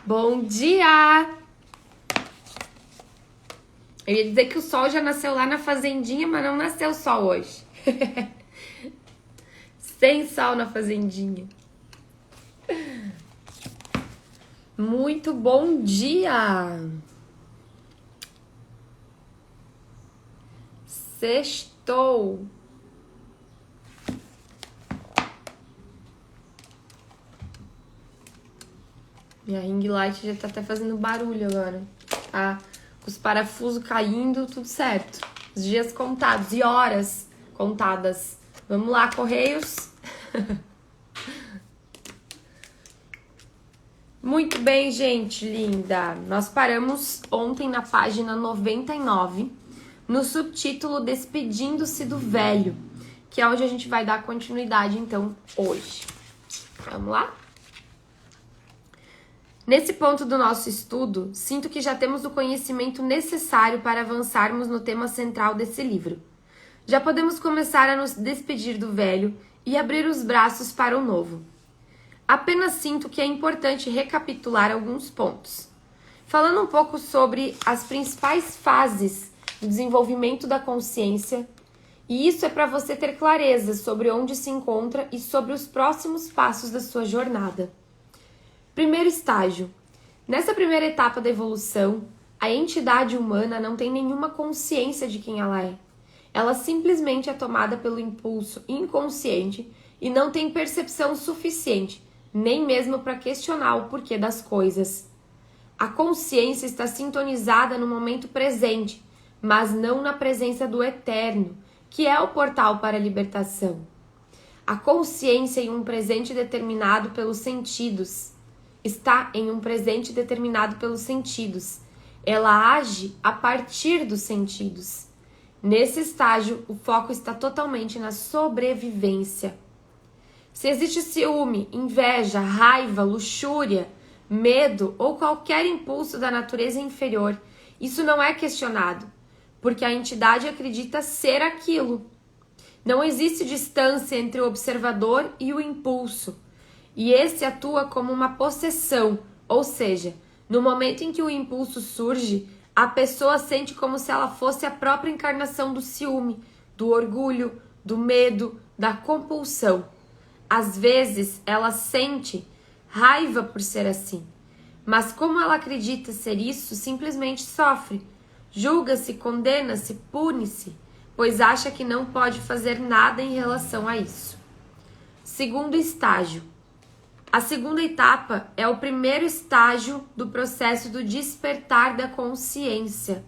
Bom dia! Eu ia dizer que o sol já nasceu lá na fazendinha, mas não nasceu sol hoje. Sem sol na fazendinha. Muito bom dia! Sextou! Minha ring light já tá até fazendo barulho agora, tá? Com os parafusos caindo, tudo certo. Os dias contados e horas contadas. Vamos lá, Correios. Muito bem, gente linda. Nós paramos ontem na página 99, no subtítulo Despedindo-se do Velho, que é onde a gente vai dar continuidade, então, hoje. Vamos lá? Nesse ponto do nosso estudo, sinto que já temos o conhecimento necessário para avançarmos no tema central desse livro. Já podemos começar a nos despedir do velho e abrir os braços para o novo. Apenas sinto que é importante recapitular alguns pontos. Falando um pouco sobre as principais fases do desenvolvimento da consciência, e isso é para você ter clareza sobre onde se encontra e sobre os próximos passos da sua jornada. Primeiro estágio. Nessa primeira etapa da evolução, a entidade humana não tem nenhuma consciência de quem ela é. Ela simplesmente é tomada pelo impulso inconsciente e não tem percepção suficiente, nem mesmo para questionar o porquê das coisas. A consciência está sintonizada no momento presente, mas não na presença do eterno, que é o portal para a libertação. A consciência em um presente determinado pelos sentidos. Está em um presente determinado pelos sentidos. Ela age a partir dos sentidos. Nesse estágio, o foco está totalmente na sobrevivência. Se existe ciúme, inveja, raiva, luxúria, medo ou qualquer impulso da natureza inferior, isso não é questionado, porque a entidade acredita ser aquilo. Não existe distância entre o observador e o impulso. E esse atua como uma possessão, ou seja, no momento em que o impulso surge, a pessoa sente como se ela fosse a própria encarnação do ciúme, do orgulho, do medo, da compulsão. Às vezes, ela sente raiva por ser assim, mas como ela acredita ser isso, simplesmente sofre, julga-se, condena-se, pune-se, pois acha que não pode fazer nada em relação a isso. Segundo estágio. A segunda etapa é o primeiro estágio do processo do despertar da consciência.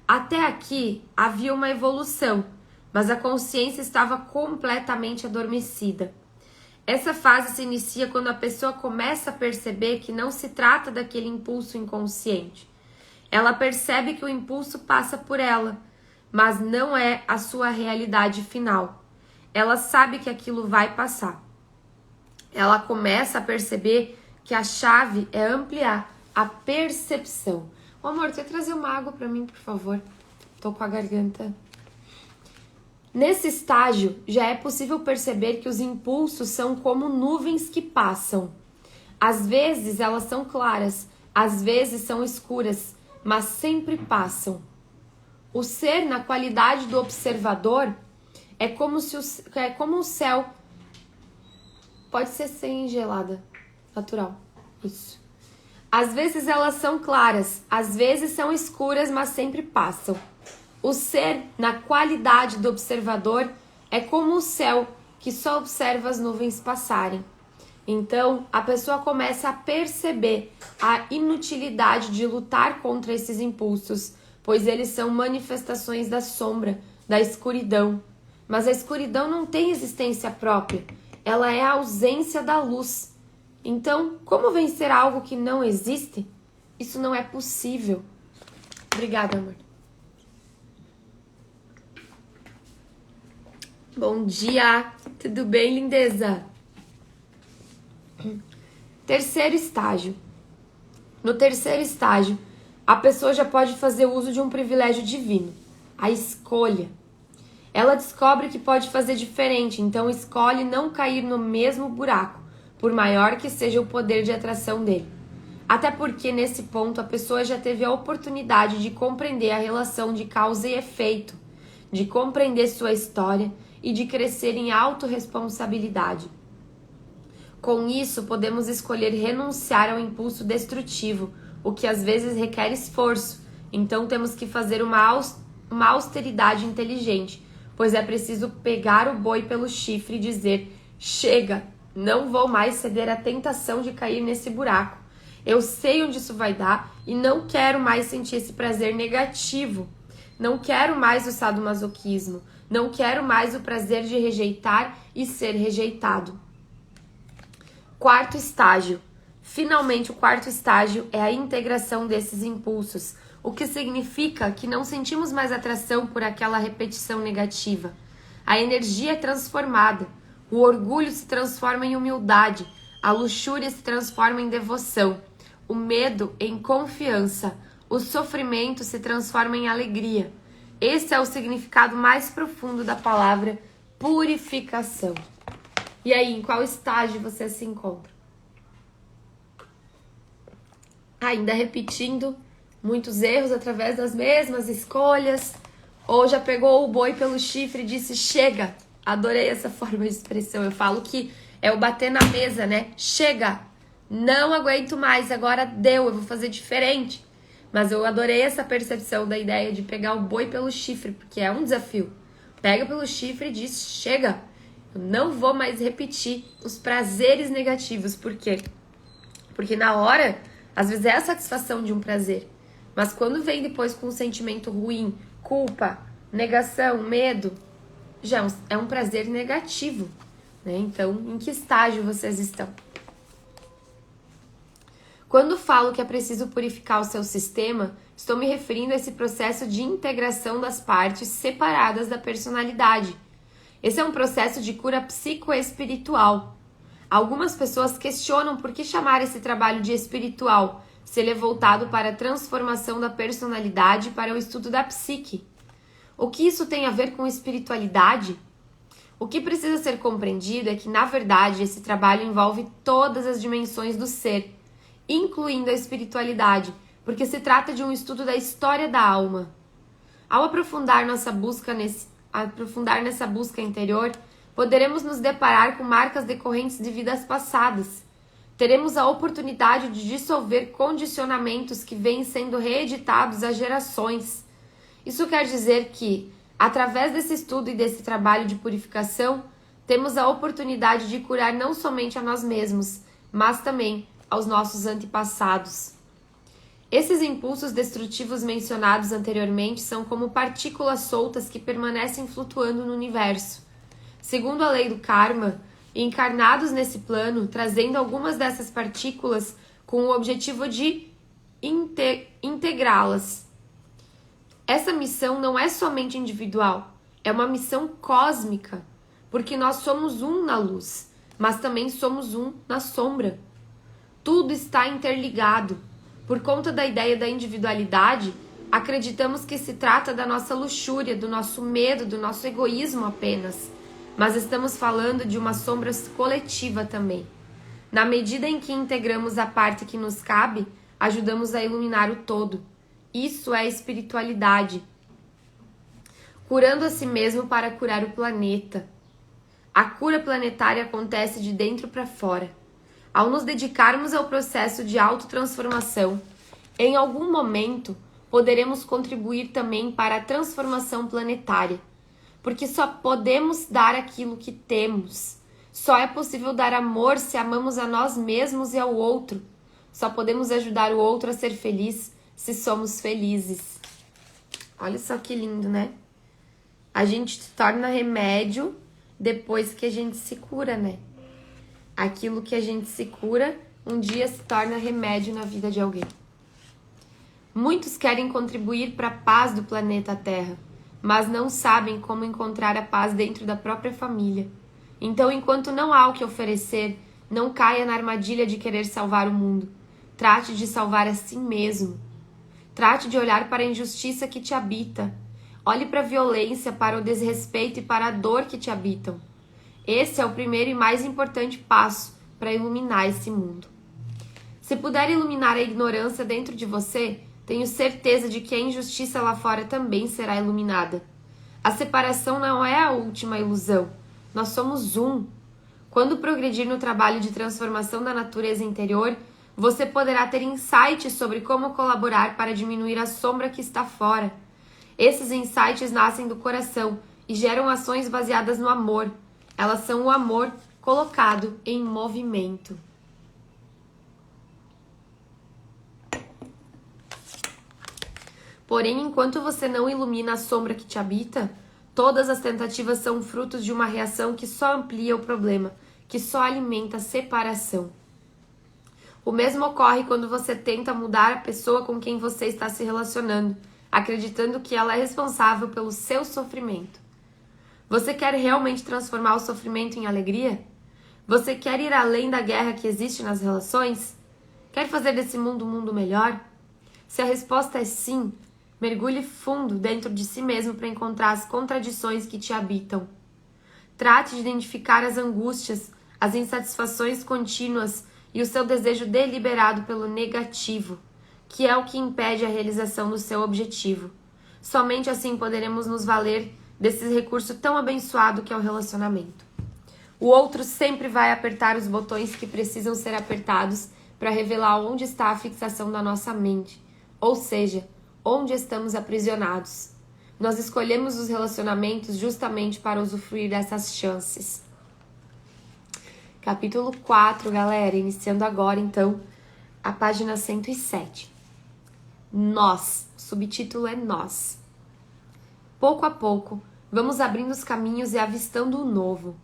Até aqui havia uma evolução, mas a consciência estava completamente adormecida. Essa fase se inicia quando a pessoa começa a perceber que não se trata daquele impulso inconsciente. Ela percebe que o impulso passa por ela, mas não é a sua realidade final. Ela sabe que aquilo vai passar. Ela começa a perceber que a chave é ampliar a percepção. Ô, amor, você trazer uma água pra mim, por favor? Tô com a garganta. Nesse estágio, já é possível perceber que os impulsos são como nuvens que passam. Às vezes elas são claras, às vezes são escuras, mas sempre passam. O ser na qualidade do observador é como o céu. Pode ser sem gelada, natural, isso. Às vezes elas são claras, às vezes são escuras, mas sempre passam. O ser, na qualidade do observador, é como o céu, que só observa as nuvens passarem. Então, a pessoa começa a perceber a inutilidade de lutar contra esses impulsos, pois eles são manifestações da sombra, da escuridão. Mas a escuridão não tem existência própria. Ela é a ausência da luz. Então, como vencer algo que não existe? Isso não é possível. Obrigada, amor. Bom dia. Tudo bem, lindeza? Terceiro estágio. No terceiro estágio, a pessoa já pode fazer uso de um privilégio divino, a escolha. Ela descobre que pode fazer diferente, então escolhe não cair no mesmo buraco, por maior que seja o poder de atração dele. Até porque nesse ponto a pessoa já teve a oportunidade de compreender a relação de causa e efeito, de compreender sua história e de crescer em autorresponsabilidade. Com isso, podemos escolher renunciar ao impulso destrutivo, o que às vezes requer esforço. Então temos que fazer uma austeridade inteligente, pois é preciso pegar o boi pelo chifre e dizer: chega, não vou mais ceder à tentação de cair nesse buraco. Eu sei onde isso vai dar e não quero mais sentir esse prazer negativo. Não quero mais o sadomasoquismo. Não quero mais o prazer de rejeitar e ser rejeitado. Quarto estágio. Finalmente, o quarto estágio é a integração desses impulsos, o que significa que não sentimos mais atração por aquela repetição negativa. A energia é transformada, o orgulho se transforma em humildade, a luxúria se transforma em devoção, o medo em confiança, o sofrimento se transforma em alegria. Esse é o significado mais profundo da palavra purificação. E aí, em qual estágio você se encontra? Ainda repetindo muitos erros através das mesmas escolhas? Ou já pegou o boi pelo chifre e disse: chega? Adorei essa forma de expressão. Eu falo que é o bater na mesa, né? Chega! Não aguento mais, agora deu, eu vou fazer diferente. Mas eu adorei essa percepção da ideia de pegar o boi pelo chifre, porque é um desafio. Pega pelo chifre e diz: chega! Eu não vou mais repetir os prazeres negativos. Por quê? Porque na hora, às vezes é a satisfação de um prazer. Mas quando vem depois com um sentimento ruim, culpa, negação, medo, já é um prazer negativo, né? Então, em que estágio vocês estão? Quando falo que é preciso purificar o seu sistema, estou me referindo a esse processo de integração das partes separadas da personalidade. Esse é um processo de cura psicoespiritual. Algumas pessoas questionam por que chamar esse trabalho de espiritual, se ele é voltado para a transformação da personalidade para o estudo da psique. O que isso tem a ver com espiritualidade? O que precisa ser compreendido é que, na verdade, esse trabalho envolve todas as dimensões do ser, incluindo a espiritualidade, porque se trata de um estudo da história da alma. Ao aprofundar nessa busca interior, poderemos nos deparar com marcas decorrentes de vidas passadas. Teremos a oportunidade de dissolver condicionamentos que vêm sendo reeditados há gerações. Isso quer dizer que, através desse estudo e desse trabalho de purificação, temos a oportunidade de curar não somente a nós mesmos, mas também aos nossos antepassados. Esses impulsos destrutivos mencionados anteriormente são como partículas soltas que permanecem flutuando no universo. Segundo a lei do karma, encarnados nesse plano, trazendo algumas dessas partículas com o objetivo de integrá-las. Essa missão não é somente individual, é uma missão cósmica, porque nós somos um na luz, mas também somos um na sombra. Tudo está interligado. Por conta da ideia da individualidade, acreditamos que se trata da nossa luxúria, do nosso medo, do nosso egoísmo apenas. Mas estamos falando de uma sombra coletiva também. Na medida em que integramos a parte que nos cabe, ajudamos a iluminar o todo. Isso é espiritualidade. Curando a si mesmo para curar o planeta. A cura planetária acontece de dentro para fora. Ao nos dedicarmos ao processo de autotransformação, em algum momento poderemos contribuir também para a transformação planetária, porque só podemos dar aquilo que temos. Só é possível dar amor se amamos a nós mesmos e ao outro. Só podemos ajudar o outro a ser feliz se somos felizes. Olha só que lindo, né? A gente se torna remédio depois que a gente se cura, né? Aquilo que a gente se cura, um dia se torna remédio na vida de alguém. Muitos querem contribuir para a paz do planeta Terra, mas não sabem como encontrar a paz dentro da própria família. Então, enquanto não há o que oferecer, não caia na armadilha de querer salvar o mundo. Trate de salvar a si mesmo. Trate de olhar para a injustiça que te habita. Olhe para a violência, para o desrespeito e para a dor que te habitam. Esse é o primeiro e mais importante passo para iluminar esse mundo. Se puder iluminar a ignorância dentro de você, tenho certeza de que a injustiça lá fora também será iluminada. A separação não é a última ilusão. Nós somos um. Quando progredir no trabalho de transformação da natureza interior, você poderá ter insights sobre como colaborar para diminuir a sombra que está fora. Esses insights nascem do coração e geram ações baseadas no amor. Elas são o amor colocado em movimento. Porém, enquanto você não ilumina a sombra que te habita, todas as tentativas são frutos de uma reação que só amplia o problema, que só alimenta a separação. O mesmo ocorre quando você tenta mudar a pessoa com quem você está se relacionando, acreditando que ela é responsável pelo seu sofrimento. Você quer realmente transformar o sofrimento em alegria? Você quer ir além da guerra que existe nas relações? Quer fazer desse mundo um mundo melhor? Se a resposta é sim, mergulhe fundo dentro de si mesmo para encontrar as contradições que te habitam. Trate de identificar as angústias, as insatisfações contínuas e o seu desejo deliberado pelo negativo, que é o que impede a realização do seu objetivo. Somente assim poderemos nos valer desse recurso tão abençoado que é o relacionamento. O outro sempre vai apertar os botões que precisam ser apertados para revelar onde está a fixação da nossa mente, ou seja, onde estamos aprisionados. Nós escolhemos os relacionamentos justamente para usufruir dessas chances. Capítulo 4, galera, iniciando agora, então, a página 107. Nós, o subtítulo é Nós. Pouco a pouco, vamos abrindo os caminhos e avistando o novo.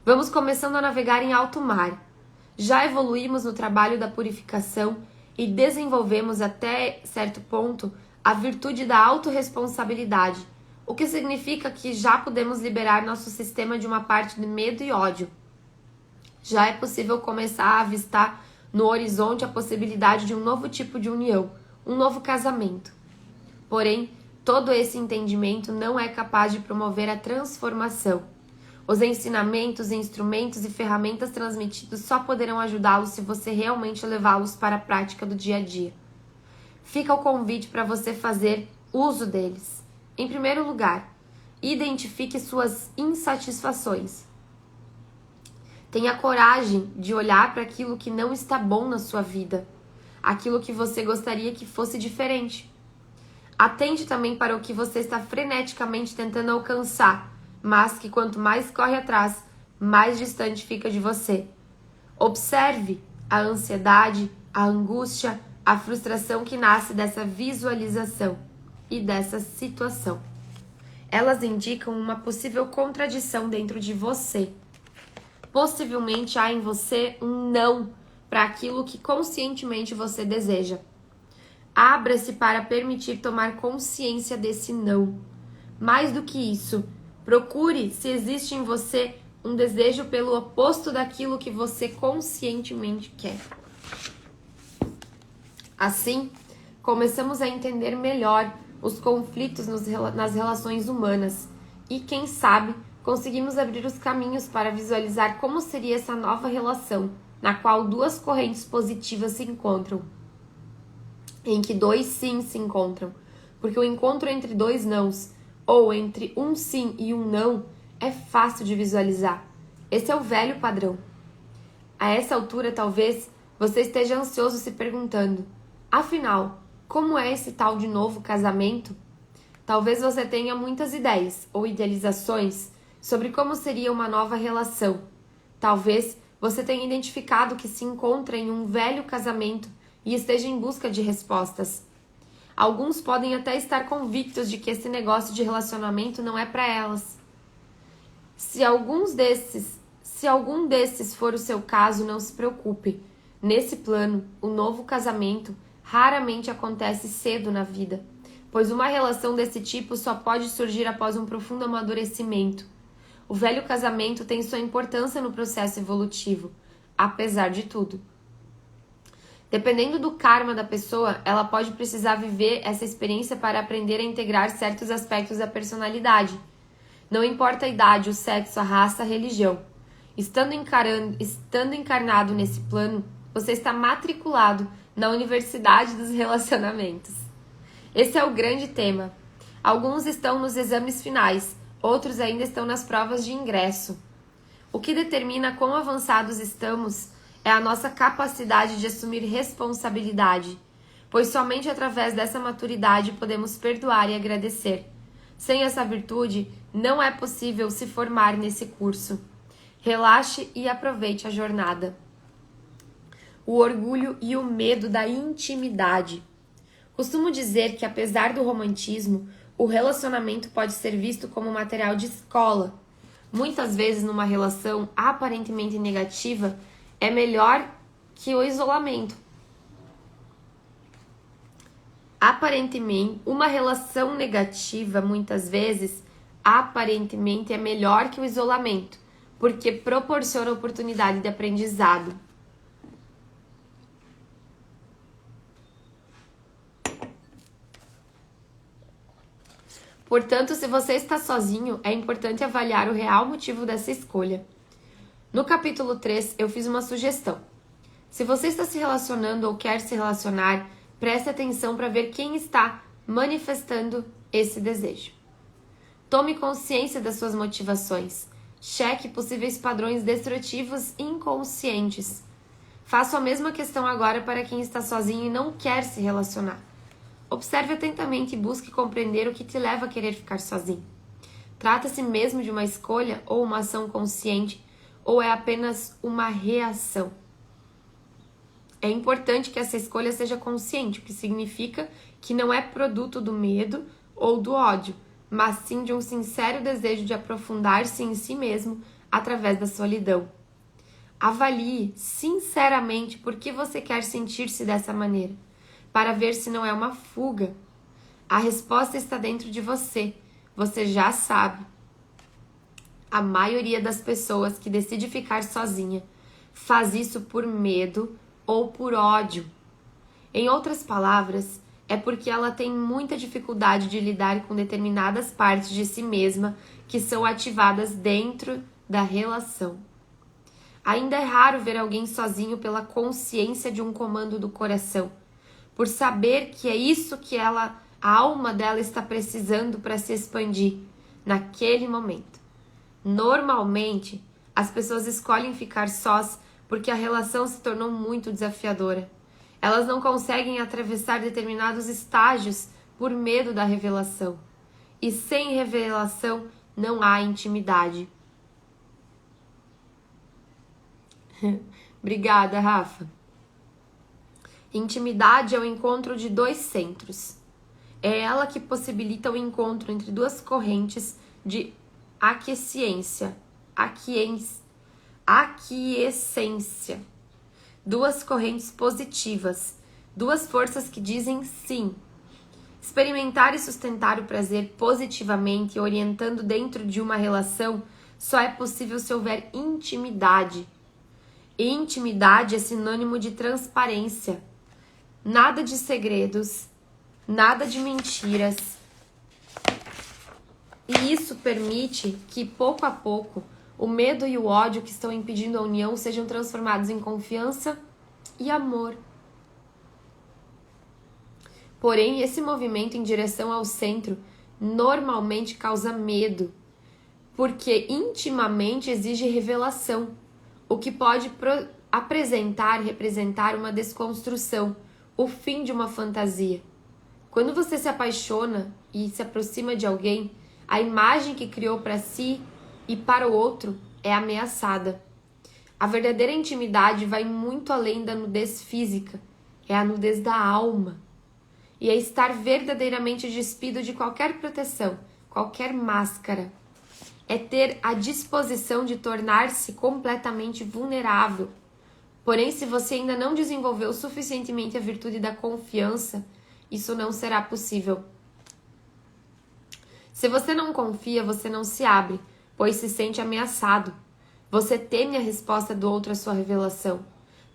Vamos começando a navegar em alto mar. Já evoluímos no trabalho da purificação e desenvolvemos até certo ponto a virtude da autorresponsabilidade, o que significa que já podemos liberar nosso sistema de uma parte de medo e ódio. Já é possível começar a avistar no horizonte a possibilidade de um novo tipo de união, um novo casamento. Porém, todo esse entendimento não é capaz de promover a transformação. Os ensinamentos, instrumentos e ferramentas transmitidos só poderão ajudá-los se você realmente levá-los para a prática do dia a dia. Fica o convite para você fazer uso deles. Em primeiro lugar, identifique suas insatisfações. Tenha coragem de olhar para aquilo que não está bom na sua vida, aquilo que você gostaria que fosse diferente. Atente também para o que você está freneticamente tentando alcançar, mas que quanto mais corre atrás, mais distante fica de você. Observe a ansiedade, a angústia, a frustração que nasce dessa visualização e dessa situação. Elas indicam uma possível contradição dentro de você. Possivelmente há em você um não para aquilo que conscientemente você deseja. Abra-se para permitir tomar consciência desse não. Mais do que isso, procure se existe em você um desejo pelo oposto daquilo que você conscientemente quer. Assim, começamos a entender melhor os conflitos nas relações humanas e, quem sabe, conseguimos abrir os caminhos para visualizar como seria essa nova relação, na qual duas correntes positivas se encontram, em que dois sim se encontram, porque o encontro entre dois nãos, ou entre um sim e um não, é fácil de visualizar. Esse é o velho padrão. A essa altura, talvez, você esteja ansioso se perguntando, afinal, como é esse tal de novo casamento? Talvez você tenha muitas ideias ou idealizações sobre como seria uma nova relação. Talvez você tenha identificado que se encontra em um velho casamento e esteja em busca de respostas. Alguns podem até estar convictos de que esse negócio de relacionamento não é para elas. Se algum desses for o seu caso, não se preocupe. Nesse plano, o novo casamento raramente acontece cedo na vida, pois uma relação desse tipo só pode surgir após um profundo amadurecimento. O velho casamento tem sua importância no processo evolutivo, apesar de tudo. Dependendo do karma da pessoa, ela pode precisar viver essa experiência para aprender a integrar certos aspectos da personalidade. Não importa a idade, o sexo, a raça, a religião. Estando encarnado nesse plano, Você está matriculado na Universidade dos Relacionamentos. Esse é o grande tema. Alguns estão nos exames finais, outros ainda estão nas provas de ingresso. O que determina quão avançados estamos é a nossa capacidade de assumir responsabilidade, pois somente através dessa maturidade podemos perdoar e agradecer. Sem essa virtude, não é possível se formar nesse curso. Relaxe e aproveite a jornada. O orgulho e o medo da intimidade. Costumo dizer que, apesar do romantismo, o relacionamento pode ser visto como material de escola. Muitas vezes, numa relação aparentemente negativa, é melhor que o isolamento. Aparentemente, uma relação negativa, muitas vezes, aparentemente é melhor que o isolamento, porque proporciona oportunidade de aprendizado. Portanto, se você está sozinho, é importante avaliar o real motivo dessa escolha. No capítulo 3, eu fiz uma sugestão. Se você está se relacionando ou quer se relacionar, preste atenção para ver quem está manifestando esse desejo. Tome consciência das suas motivações. Cheque possíveis padrões destrutivos inconscientes. Faça a mesma questão agora para quem está sozinho e não quer se relacionar. Observe atentamente e busque compreender o que te leva a querer ficar sozinho. Trata-se mesmo de uma escolha ou uma ação consciente, ou é apenas uma reação? É importante que essa escolha seja consciente, o que significa que não é produto do medo ou do ódio, mas sim de um sincero desejo de aprofundar-se em si mesmo através da solidão. Avalie sinceramente por que você quer sentir-se dessa maneira, para ver se não é uma fuga. A resposta está dentro de você. Você já sabe. A maioria das pessoas que decide ficar sozinha faz isso por medo ou por ódio. Em outras palavras, é porque ela tem muita dificuldade de lidar com determinadas partes de si mesma que são ativadas dentro da relação. Ainda é raro ver alguém sozinho pela consciência de um comando do coração, por saber que é isso que a alma dela está precisando para se expandir naquele momento. Normalmente, as pessoas escolhem ficar sós porque a relação se tornou muito desafiadora. Elas não conseguem atravessar determinados estágios por medo da revelação. E sem revelação não há intimidade. Obrigada, Rafa. Intimidade é o encontro de dois centros. É ela que possibilita o encontro entre duas correntes de aquiescência. Duas correntes positivas. Duas forças que dizem sim. Experimentar e sustentar o prazer positivamente, orientando dentro de uma relação, só é possível se houver intimidade. E intimidade é sinônimo de transparência. Nada de segredos, nada de mentiras. E isso permite que, pouco a pouco, o medo e o ódio que estão impedindo a união sejam transformados em confiança e amor. Porém, esse movimento em direção ao centro normalmente causa medo, porque intimamente exige revelação, o que pode representar uma desconstrução, o fim de uma fantasia. Quando você se apaixona e se aproxima de alguém, a imagem que criou para si e para o outro é ameaçada. A verdadeira intimidade vai muito além da nudez física, é a nudez da alma. E é estar verdadeiramente despido de qualquer proteção, qualquer máscara. É ter a disposição de tornar-se completamente vulnerável. Porém, se você ainda não desenvolveu suficientemente a virtude da confiança, isso não será possível. Se você não confia, você não se abre, pois se sente ameaçado. Você teme a resposta do outro à sua revelação.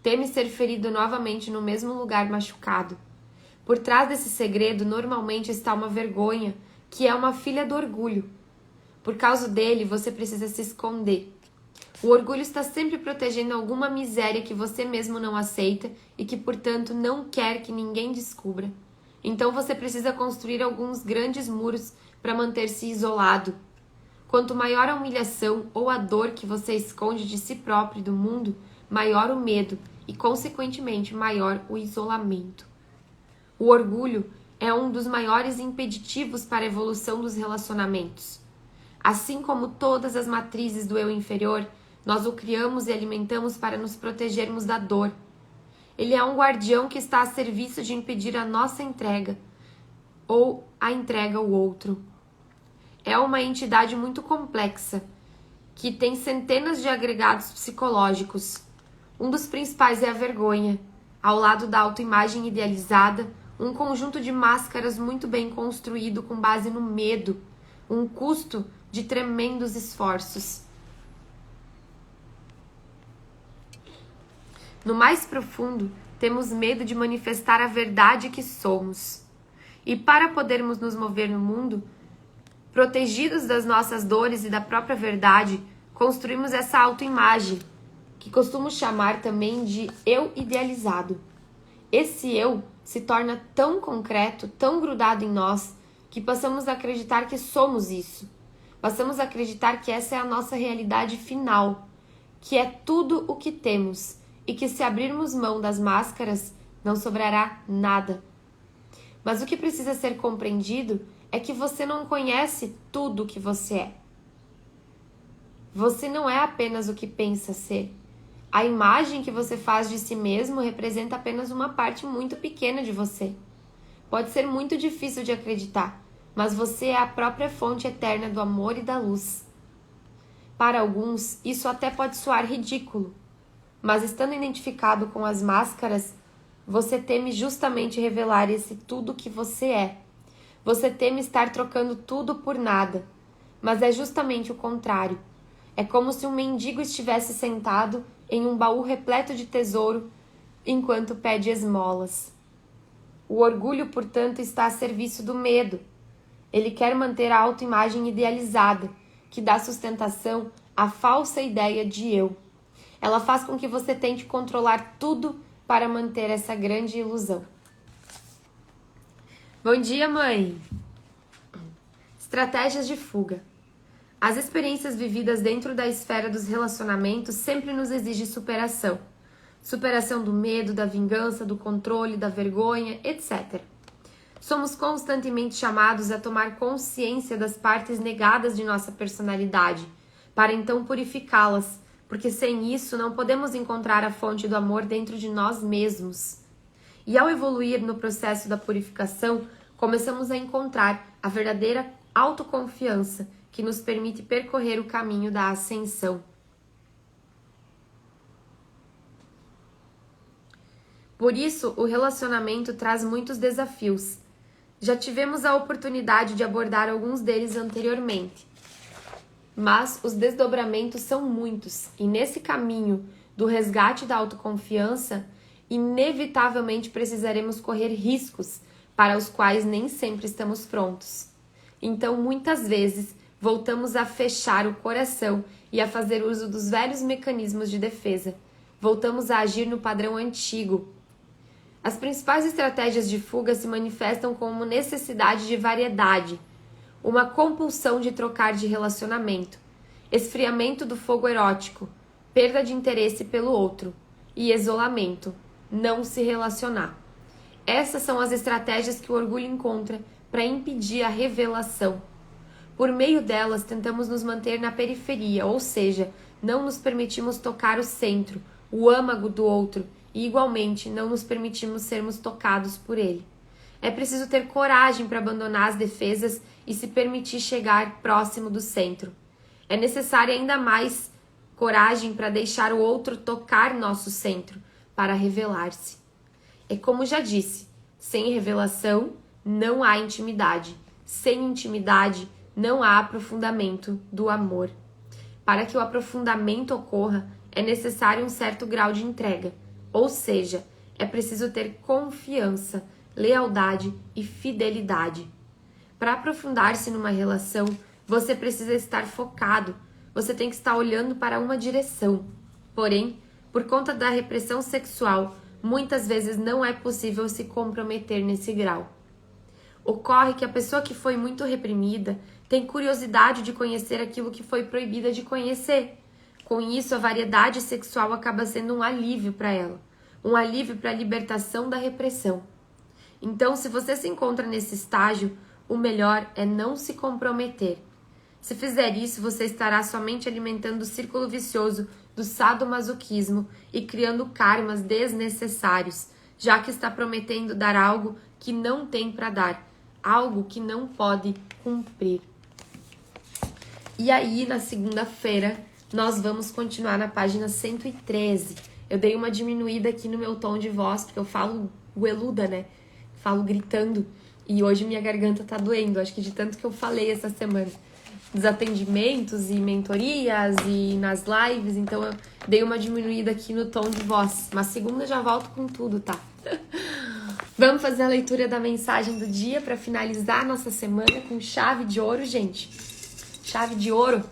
Teme ser ferido novamente no mesmo lugar machucado. Por trás desse segredo, normalmente está uma vergonha, que é uma filha do orgulho. Por causa dele, você precisa se esconder. O orgulho está sempre protegendo alguma miséria que você mesmo não aceita e que, portanto, não quer que ninguém descubra. Então você precisa construir alguns grandes muros para manter-se isolado. Quanto maior a humilhação ou a dor que você esconde de si próprio e do mundo, maior o medo e, consequentemente, maior o isolamento. O orgulho é um dos maiores impeditivos para a evolução dos relacionamentos. Assim como todas as matrizes do eu inferior, nós o criamos e alimentamos para nos protegermos da dor. Ele é um guardião que está a serviço de impedir a nossa entrega ou a entrega ao outro. É uma entidade muito complexa, que tem centenas de agregados psicológicos. Um dos principais é a vergonha. Ao lado da autoimagem idealizada, um conjunto de máscaras muito bem construído com base no medo, um custo de tremendos esforços. No mais profundo, temos medo de manifestar a verdade que somos. E para podermos nos mover no mundo, protegidos das nossas dores e da própria verdade, construímos essa autoimagem, que costumo chamar também de eu idealizado. Esse eu se torna tão concreto, tão grudado em nós, que passamos a acreditar que somos isso. Passamos a acreditar que essa é a nossa realidade final, que é tudo o que temos, e que se abrirmos mão das máscaras, não sobrará nada. Mas o que precisa ser compreendido é que você não conhece tudo o que você é. Você não é apenas o que pensa ser. A imagem que você faz de si mesmo representa apenas uma parte muito pequena de você. Pode ser muito difícil de acreditar, mas você é a própria fonte eterna do amor e da luz. Para alguns, isso até pode soar ridículo, mas estando identificado com as máscaras, você teme justamente revelar esse tudo que você é. Você teme estar trocando tudo por nada, mas é justamente o contrário. É como se um mendigo estivesse sentado em um baú repleto de tesouro enquanto pede esmolas. O orgulho, portanto, está a serviço do medo. Ele quer manter a autoimagem idealizada, que dá sustentação à falsa ideia de eu. Ela faz com que você tente controlar tudo para manter essa grande ilusão. Bom dia, mãe! Estratégias de fuga. As experiências vividas dentro da esfera dos relacionamentos sempre nos exigem superação. Superação do medo, da vingança, do controle, da vergonha, etc. Somos constantemente chamados a tomar consciência das partes negadas de nossa personalidade, para então purificá-las, porque sem isso não podemos encontrar a fonte do amor dentro de nós mesmos. E ao evoluir no processo da purificação, começamos a encontrar a verdadeira autoconfiança que nos permite percorrer o caminho da ascensão. Por isso, o relacionamento traz muitos desafios. Já tivemos a oportunidade de abordar alguns deles anteriormente. Mas os desdobramentos são muitos, e nesse caminho do resgate da autoconfiança, inevitavelmente precisaremos correr riscos para os quais nem sempre estamos prontos. Então, muitas vezes, voltamos a fechar o coração e a fazer uso dos velhos mecanismos de defesa. Voltamos a agir no padrão antigo. As principais estratégias de fuga se manifestam como necessidade de variedade, uma compulsão de trocar de relacionamento, esfriamento do fogo erótico, perda de interesse pelo outro e isolamento, não se relacionar. Essas são as estratégias que o orgulho encontra para impedir a revelação. Por meio delas, tentamos nos manter na periferia, ou seja, não nos permitimos tocar o centro, o âmago do outro, e igualmente não nos permitimos sermos tocados por ele. É preciso ter coragem para abandonar as defesas e se permitir chegar próximo do centro. É necessária ainda mais coragem para deixar o outro tocar nosso centro, para revelar-se. É como já disse, sem revelação não há intimidade. Sem intimidade não há aprofundamento do amor. Para que o aprofundamento ocorra, é necessário um certo grau de entrega, ou seja, é preciso ter confiança, lealdade e fidelidade. Para aprofundar-se numa relação, você precisa estar focado, você tem que estar olhando para uma direção. Porém, por conta da repressão sexual, muitas vezes não é possível se comprometer nesse grau. Ocorre que a pessoa que foi muito reprimida tem curiosidade de conhecer aquilo que foi proibida de conhecer. Com isso, a variedade sexual acaba sendo um alívio para ela, um alívio para a libertação da repressão. Então, se você se encontra nesse estágio, o melhor é não se comprometer. Se fizer isso, você estará somente alimentando o círculo vicioso do sadomasoquismo e criando karmas desnecessários, já que está prometendo dar algo que não tem para dar, algo que não pode cumprir. E aí, na segunda-feira, nós vamos continuar na página 113. Eu dei uma diminuída aqui no meu tom de voz, porque eu falo gueluda, né? Falo gritando. E hoje minha garganta tá doendo, acho que de tanto que eu falei essa semana. Dos atendimentos e mentorias e nas lives, então eu dei uma diminuída aqui no tom de voz. Mas segunda eu já volto com tudo, tá? Vamos fazer a leitura da mensagem do dia para finalizar nossa semana com chave de ouro, gente. Chave de ouro.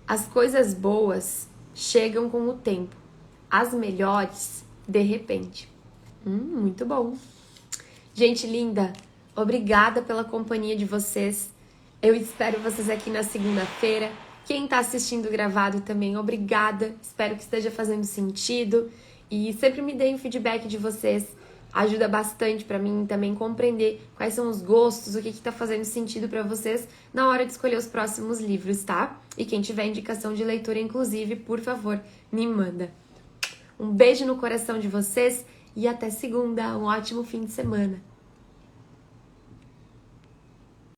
As coisas boas chegam com o tempo. As melhores, de repente. Muito bom. Gente linda, obrigada pela companhia de vocês. Eu espero vocês aqui na segunda-feira. Quem tá assistindo gravado também, obrigada. Espero que esteja fazendo sentido. E sempre me deem o feedback de vocês. Ajuda bastante pra mim também compreender quais são os gostos, o que tá fazendo sentido pra vocês na hora de escolher os próximos livros, tá? E quem tiver indicação de leitura, inclusive, por favor, me manda. Um beijo no coração de vocês e até segunda. Um ótimo fim de semana.